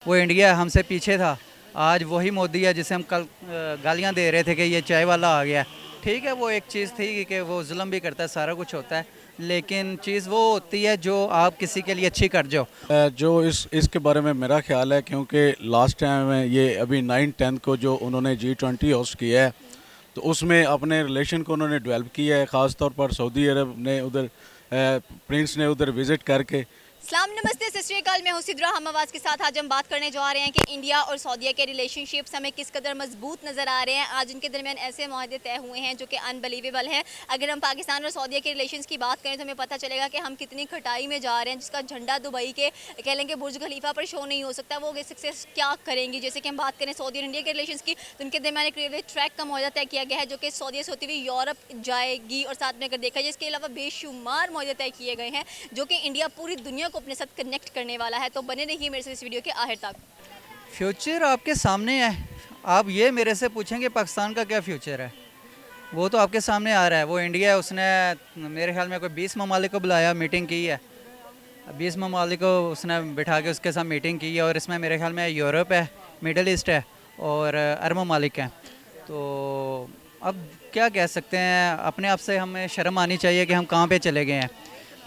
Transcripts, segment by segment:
वो इंडिया हमसे पीछे था। आज वही मोदी है जिसे हम कल गालियाँ दे रहे थे कि ये चाय वाला आ गया। ठीक है, वो एक चीज़ थी कि वो जुल्म भी करता है, सारा कुछ होता है, लेकिन चीज़ वो होती है जो आप किसी के लिए अच्छी कर जाओ। जो इसके बारे में मेरा ख्याल है, क्योंकि लास्ट टाइम ये अभी 9-10 को जो उन्होंने G20 होस्ट किया है, तो उसमें अपने रिलेशन को उन्होंने डेवलप किया है। ख़ास तौर पर सऊदी अरब ने उधर प्रिंस ने उधर विज़िट करके। सलाम नमस्ते सत श्री अकाल, मैं हूं सिद्रा। हम आवाज़ के साथ आज हम बात करने जा रहे हैं कि इंडिया और सऊदीया के रिलेशनशिप्स हमें किस कदर मजबूत नज़र आ रहे हैं। आज उनके दरमियान ऐसे माहदे तय हुए हैं जो कि अनबिलीवेबल हैं। अगर हम पाकिस्तान और सऊदीया के रिलेशंस की बात करें तो हमें पता चलेगा कि हम कितनी खटाई में जा रहे हैं, जिसका झंडा दुबई के कह लेंगे बुर्ज खलीफा पर शो नहीं हो सकता। वो सक्सेस क्या करेंगी। जैसे कि हम बात करें सऊदी और इंडिया के रिलेशन की, तो उनके दरमियान एक रेलवे ट्रैक का मुआहदा तय किया गया है जो कि सऊदीया से होती हुई यूरोप जाएगी। और साथ में अगर देखा जाए इसके अलावा बेशुमार मुआहदे तय किए गए हैं जो कि इंडिया पूरी दुनिया को अपने साथ कनेक्ट करने वाला है। तो बने रहिए मेरे से इस वीडियो के आखिर तक। फ्यूचर आपके सामने है। आप ये मेरे से पूछेंगे पाकिस्तान का क्या फ्यूचर है, वो तो आपके सामने आ रहा है। वो इंडिया है, उसने मेरे ख्याल में कोई 20 ममालिक को बुलाया, मीटिंग की है। 20 ममालिक को उसने बिठा के उसके साथ मीटिंग की है, और इसमें मेरे ख्याल में यूरोप है, मिडल ईस्ट है और अरब ममालिक हैं। तो अब क्या कह सकते हैं, अपने आप से हमें शर्म आनी चाहिए कि हम कहाँ पे चले गए हैं।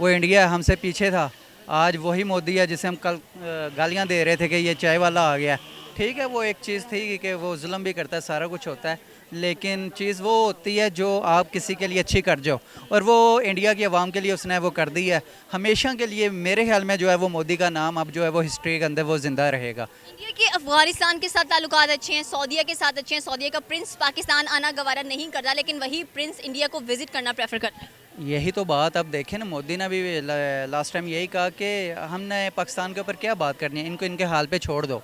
वो इंडिया हमसे पीछे था। आज वही मोदी है जिसे हम कल गालियाँ दे रहे थे कि ये चाय वाला आ गया। ठीक है, वो एक चीज़ थी कि वो जुल्म भी करता है, सारा कुछ होता है, लेकिन चीज़ वो होती है जो आप किसी के लिए अच्छी कर जाओ, और वो इंडिया की आवाम के लिए उसने वो कर दी है हमेशा के लिए। मेरे ख्याल में जो है वो मोदी का नाम अब जो है वो हिस्ट्री के अंदर वो ज़िंदा रहेगा। इंडिया के अफगानिस्तान के साथ ताल्लुकात अच्छे हैं, सऊदीया के साथ अच्छे हैं। सऊदीया का प्रिंस पाकिस्तान आना गवारा नहीं करता, लेकिन वही प्रिंस इंडिया को विजिट करना प्रेफर करता है। यही तो बात। अब देखें ना, मोदी ने भी लास्ट टाइम यही कहा कि हमने पाकिस्तान के ऊपर क्या बात करनी है, इनको इनके हाल पे छोड़ दो।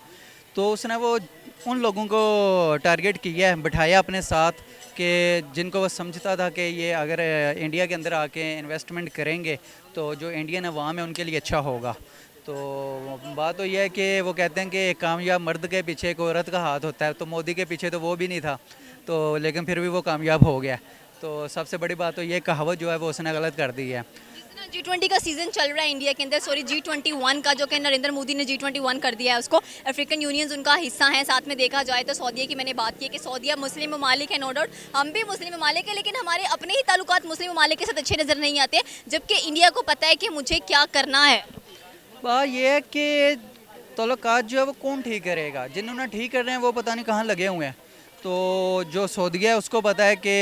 तो उसने वो उन लोगों को टारगेट किया है, बिठाया अपने साथ, कि जिनको वो समझता था कि ये अगर इंडिया के अंदर आके इन्वेस्टमेंट करेंगे तो जो इंडियन अवाम है उनके लिए अच्छा होगा। तो बात तो यह है कि वो कहते हैं कि एक कामयाब मर्द के पीछे एक औरत का हाथ होता है, तो मोदी के पीछे तो वो भी नहीं था, तो लेकिन फिर भी वो कामयाब हो गया। तो सबसे बड़ी बात तो ये कहावत जो है वो उसने गलत कर दी है। G20 का सीजन चल रहा है इंडिया के अंदर, सॉरी G21 का, जो कि नरेंद्र मोदी ने G21 कर दिया है उसको। अफ्रीकन यूनियंस उनका हिस्सा है। साथ में देखा जाए तो सऊदीया की मैंने बात की कि सऊदीया मुस्लिम ममालिक है, नो डाउट हम भी मुस्लिम ममालिक है, लेकिन हमारे अपने ही ताल्लुकात मुस्लिम ममालिक के साथ अच्छे नज़र नहीं आते, जबकि इंडिया को पता है कि मुझे क्या करना है। बात ये है कि तल्लुकात जो है वो कौन ठीक करेगा, जिन्होंने ठीक कर रहे हैं वो पता नहीं कहाँ लगे हुए हैं। तो जो सऊदीया है उसको पता है कि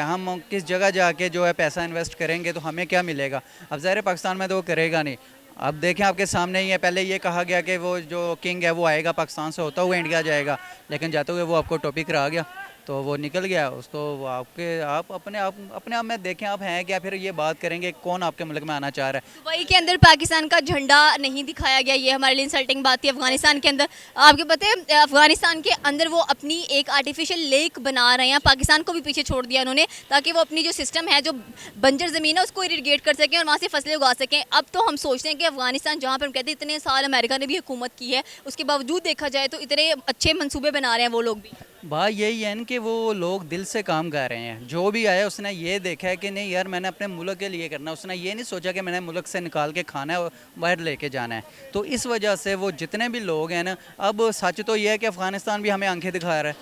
हम किस जगह जाके जो है पैसा इन्वेस्ट करेंगे तो हमें क्या मिलेगा। अब ज़ाहिर है पाकिस्तान में तो वो करेगा नहीं। अब देखें आपके सामने ही है, पहले ये कहा गया कि वो जो किंग है वो आएगा पाकिस्तान से होता हुआ इंडिया जाएगा, लेकिन जाते हुए वो आपको टॉपिक रहा गया, तो वो निकल गया। उसको वो आपके आप अपने आप में देखें आप हैं क्या, फिर ये बात करेंगे कौन आपके मुल्क में आना चाह रहा है। दुबई के अंदर पाकिस्तान का झंडा नहीं दिखाया गया, ये हमारे लिए इंसल्टिंग बात थी। अफगानिस्तान के अंदर आपके पता है, अफगानिस्तान के अंदर वो अपनी एक आर्टिफिशियल लेक बना रहे हैं, पाकिस्तान को भी पीछे छोड़ दिया उन्होंने, ताकि वो अपनी जो सिस्टम है, जो बंजर ज़मीन है, उसको इरिगेट कर सकें और वहाँ से फसलें उगा सकें। अब तो हम सोचते हैं कि अफगानिस्तान, जहाँ पर हम कहते हैं इतने साल अमेरिका ने भी हुकूमत की है, उसके बावजूद देखा जाए तो इतने अच्छे मंसूबे बना रहे हैं वो लोग भी। बात यही है न कि वो लोग दिल से काम कर रहे हैं। जो भी आया उसने ये देखा है कि नहीं यार मैंने अपने मुल्क के लिए करना है, उसने ये नहीं सोचा कि मैंने मुल्क से निकाल के खाना है और बाहर लेके जाना है। तो इस वजह से वो जितने भी लोग हैं ना, अब सच तो ये है कि अफ़गानिस्तान भी हमें आंखें दिखा रहा है,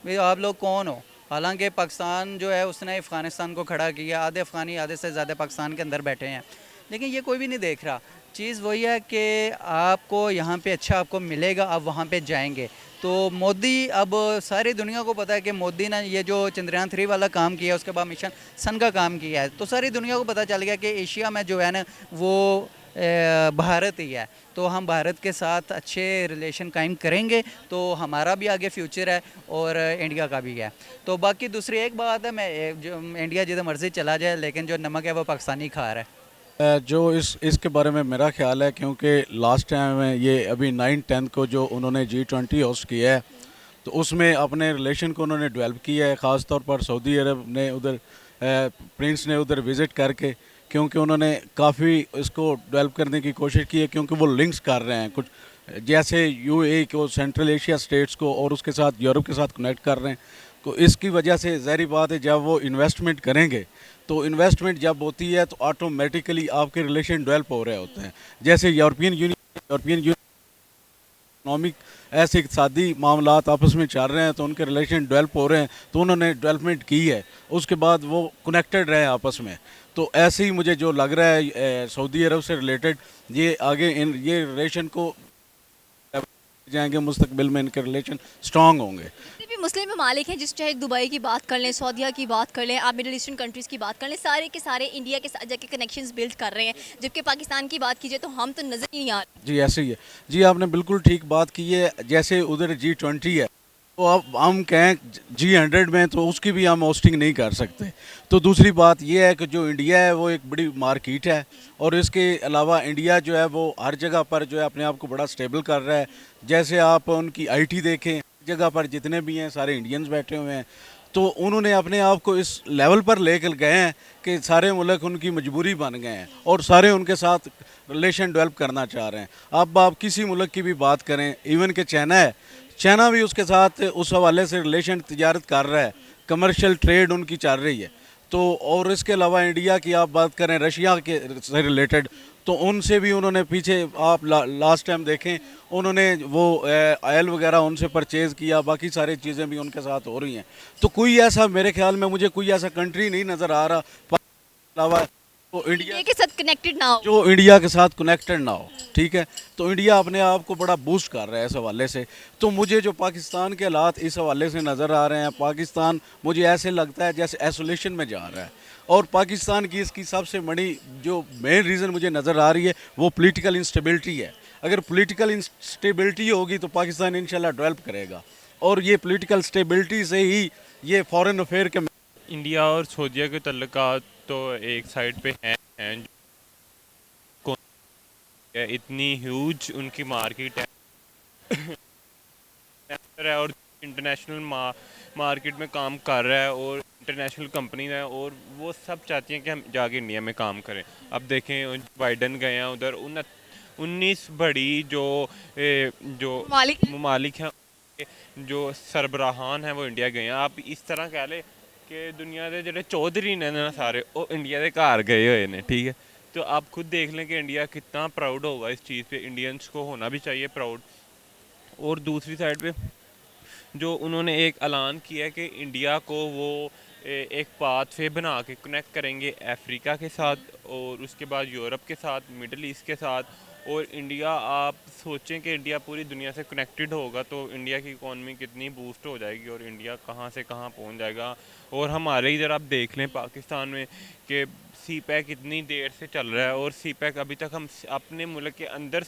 भाई आप लोग कौन हो। हालांकि पाकिस्तान जो है उसने अफ़गानिस्तान को खड़ा किया, आधे अफ़गानी आधे से ज़्यादा पाकिस्तान के अंदर बैठे हैं, लेकिन ये कोई भी नहीं देख रहा। चीज़ वही है कि आपको यहाँ पे अच्छा आपको मिलेगा, आप वहाँ पे जाएंगे। तो मोदी, अब सारी दुनिया को पता है कि मोदी ने ये जो चंद्रयान 3 वाला काम किया, उसके बाद मिशन सन का काम किया है, तो सारी दुनिया को पता चल गया कि एशिया में जो है ना वो भारत ही है। तो हम भारत के साथ अच्छे रिलेशन कायम करेंगे तो हमारा भी आगे फ्यूचर है और इंडिया का भी है। तो बाकी दूसरी एक बात है, मैं जो इंडिया जिधर मर्ज़ी चला जाए, लेकिन जो नमक है वो पाकिस्तानी खा रहा है। जो इसके बारे में मेरा ख्याल है, क्योंकि लास्ट टाइम ये अभी 9-10 को जो उन्होंने G20 होस्ट किया है, तो उसमें अपने रिलेशन को उन्होंने डेवलप किया है। ख़ास तौर पर सऊदी अरब ने उधर प्रिंस ने उधर विज़िट करके, क्योंकि उन्होंने काफ़ी इसको डेवलप करने की कोशिश की है, क्योंकि वो लिंक्स कर रहे हैं कुछ, जैसे UAE को, सेंट्रल एशिया स्टेट्स को और उसके साथ यूरोप के साथ कनेक्ट कर रहे हैं। तो इसकी वजह से ज़ाहिर बात है, जब वो इन्वेस्टमेंट करेंगे, तो इन्वेस्टमेंट जब होती है तो ऑटोमेटिकली आपके रिलेशन डेवलप हो रहे होते हैं। जैसे यूरोपियन यूनियन इकोनॉमिक ऐसे इक़्तिसादी मामलात आपस में चल रहे हैं तो उनके रिलेशन डेवलप हो रहे हैं, तो उन्होंने डेवलपमेंट की है, उसके बाद वो कनेक्टेड रहे आपस में। तो ऐसे ही मुझे जो लग रहा है सऊदी अरब से रिलेटेड ये आगे इन ये रिलेशन को जाएंगे, मुस्तकबिल में इनके रिलेशन स्ट्रांग होंगे। जितने भी मुस्लिम ममालिक हैं, जिस चाहे दुबई की बात कर लें, सऊदीया की बात कर लें, आप मिडिल ईस्टर्न कंट्रीज़ की बात कर लें, सारे के सारे इंडिया के साथ जाके कनेक्शंस बिल्ड कर रहे हैं। जबकि पाकिस्तान की बात कीजिए तो हम तो नज़र ही नहीं आ रहे। जी ऐसे ही है। जी आपने बिल्कुल ठीक बात की है। जैसे उधर G20 है, तो अब हम कहें G100 में तो उसकी भी हम होस्टिंग नहीं कर सकते। तो दूसरी बात यह है कि जो इंडिया है वो एक बड़ी मार्केट है, और इसके अलावा इंडिया जो है वो हर जगह पर जो है अपने आप को बड़ा स्टेबल कर रहा है। जैसे आप उनकी IT देखें, जगह पर जितने भी हैं सारे इंडियंस बैठे हुए हैं, तो उन्होंने अपने आप को इस लेवल पर लेकर गए हैं कि सारे मुल्क उनकी मजबूरी बन गए हैं और सारे उनके साथ रिलेशन डेवलप करना चाह रहे हैं। अब आप किसी मुल्क की भी बात करें, इवन के चाइना है, चाइना भी उसके साथ उस हवाले से रिलेशन तिजारत कर रहा है, कमर्शियल ट्रेड उनकी चल रही है। तो और इसके अलावा इंडिया की आप बात करें रशिया के से रिलेटेड, तो उनसे भी उन्होंने पीछे आप लास्ट टाइम देखें उन्होंने वो ऑयल वगैरह उनसे परचेज़ किया, बाकी सारी चीज़ें भी उनके साथ हो रही हैं। तो कोई ऐसा मेरे ख्याल में मुझे कोई ऐसा कंट्री नहीं नज़र आ रहा अलावा तो इंडिया के साथ कनेक्टेड ना हो, जो इंडिया के साथ कनेक्टेड ना हो। ठीक है, तो इंडिया अपने आप को बड़ा बूस्ट कर रहा है इस हवाले से। तो मुझे जो पाकिस्तान के हालात इस हवाले से नज़र आ रहे हैं, पाकिस्तान मुझे ऐसे लगता है जैसे आइसोलेशन में जा रहा है, और पाकिस्तान की इसकी सबसे बड़ी जो मेन रीज़न मुझे नज़र आ रही है वो पॉलिटिकल इंस्टेबिलिटी है। अगर पॉलिटिकल इंस्टेबिलिटी होगी तो पाकिस्तान इंशाल्लाह डेवलप करेगा, और ये पॉलिटिकल स्टेबिलिटी से ही ये फॉरेन अफेयर के इंडिया और सऊदीया के तल्लुकात तो एक साइड पे हैं इतनी ह्यूज उनकी मार्केट है और इंटरनेशनल मार्केट में काम कर रहा है, और इंटरनेशनल कंपनी है, और वो सब चाहती हैं कि हम जाके इंडिया में काम करें। अब देखें बाइडन गए हैं उधर, 19 बड़ी जो ममालिक हैं, जो सरबराहान हैं वो इंडिया गए हैं। आप इस तरह कह लें कि दुनिया के जो चौधरी ने ना सारे वो इंडिया के घर गए हुए हैं। ठीक है, तो आप खुद देख लें कि इंडिया कितना प्राउड होगा इस चीज़ पे। इंडियंस को होना भी चाहिए प्राउड। और दूसरी साइड पे जो उन्होंने एक ऐलान किया है कि इंडिया को वो एक पाथवे बना के कनेक्ट करेंगे अफ्रीका के साथ, और उसके बाद यूरोप के साथ, मिडल ईस्ट के साथ। और इंडिया, आप सोचें कि इंडिया पूरी दुनिया से कनेक्टेड होगा तो इंडिया की इकॉनमी कितनी बूस्ट हो जाएगी और इंडिया कहाँ से कहाँ पहुँच जाएगा। और हमारे इधर आप देख लें पाकिस्तान में कि CPEC इतनी देर से चल रहा है, और CPEC अभी तक हम अपने मुल्क के अंदर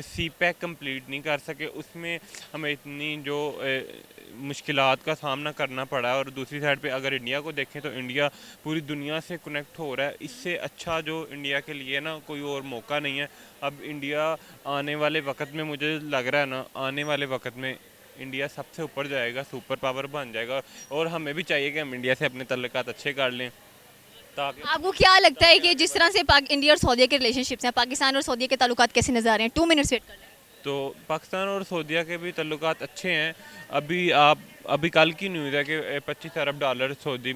CPEC कंप्लीट नहीं कर सके। उसमें हमें इतनी जो मुश्किलात का सामना करना पड़ा है। और दूसरी साइड पे अगर इंडिया को देखें तो इंडिया पूरी दुनिया से कनेक्ट हो रहा है। इससे अच्छा जो इंडिया के लिए ना कोई और मौका नहीं है। अब इंडिया आने वाले वक्त में, मुझे लग रहा है ना, आने वाले वक्त में इंडिया सबसे ऊपर जाएगा, सुपर पावर बन जाएगा। और हमें भी चाहिए कि हम इंडिया से अपने तल्लुकात अच्छे कर लें। ताकि आपको क्या लगता है कि जिस तरह से इंडिया और सऊदीया के रिलेशनशिप्स हैं, पाकिस्तान और सऊदीया के ताल्लुकात कैसे नजर आ रहे हैं? 2 मिनट्स वेट कर लें। तो पाकिस्तान और सऊदीया के भी तल्लुकात अच्छे हैं। अभी कल की न्यूज़ है कि $25 अरब सऊदी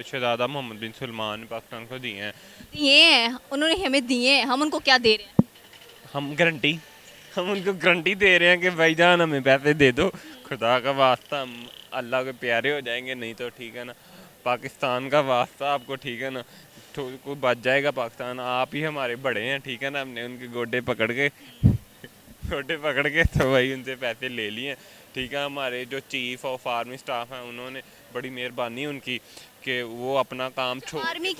शहजादा मोहम्मद बिन सलमान ने पाकिस्तान को दिए हैं। दिए हैं, उन्होंने हमें दिए हैं, हम उनको क्या दे रहे हैं? हम उनको गारंटी दे रहे हैं कि भाईजान हमें पैसे दे दो, खुदा का वास्ता, हम अल्लाह के प्यारे हो जाएंगे। नहीं तो ठीक है ना, पाकिस्तान का वास्ता आपको, ठीक है ना, तो कोई बच जाएगा पाकिस्तान। आप ही हमारे बड़े हैं, ठीक है ना। हमने उनके गोडे पकड़ के तो भाई उनसे पैसे ले लिए, ठीक है। हमारे जो चीफ ऑफ आर्मी स्टाफ हैं उन्होंने बड़ी मेहरबानी उनकी कि वो अपना काम आर्मी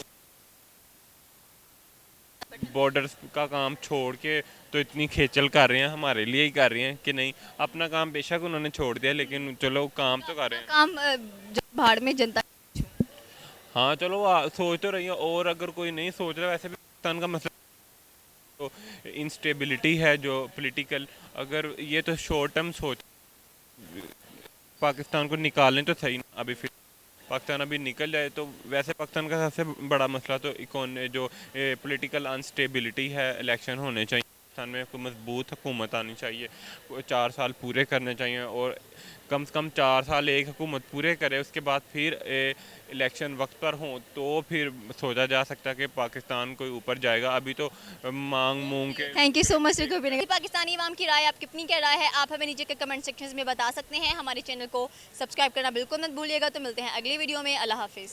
बॉर्डर्स का काम छोड़ के तो इतनी खेचल कर रहे हैं, हमारे लिए ही कर रहे हैं कि नहीं। अपना काम बेशक उन्होंने छोड़ दिया, लेकिन चलो काम तो कर रहे हैं। काम भाड़ में जनता। हाँ चलो, सोच तो रही है। और अगर कोई नहीं सोच रहा, वैसे भी पाकिस्तान का मसला तो इंस्टेबिलिटी है जो पॉलिटिकल, अगर ये तो शॉर्ट टर्म सोच, पाकिस्तान को निकालें तो सही। अभी फिर पाकिस्तान अभी निकल जाए तो वैसे पाकिस्तान का सबसे बड़ा मसला तो जो पॉलिटिकल अनस्टेबिलिटी है, इलेक्शन होने चाहिए। पाकिस्तान में कोई मजबूत हुकूमत आनी चाहिए, 4 साल पूरे करने चाहिए और कम से कम 4 साल एक हुकूमत पूरे करे, उसके बाद फिर इलेक्शन वक्त पर हों तो फिर सोचा जा सकता है कि पाकिस्तान कोई ऊपर जाएगा। अभी तो मांग मूंग के thank you so much. Pakistani अवाम की राय आप कितनी क्या राय है आप हमें नीचे के कमेंट सेक्शन में बता सकते हैं। हमारे चैनल को सब्सक्राइब करना बिल्कुल मत भूलिएगा। तो मिलते हैं अगली वीडियो में। अल्लाह हाफिज़।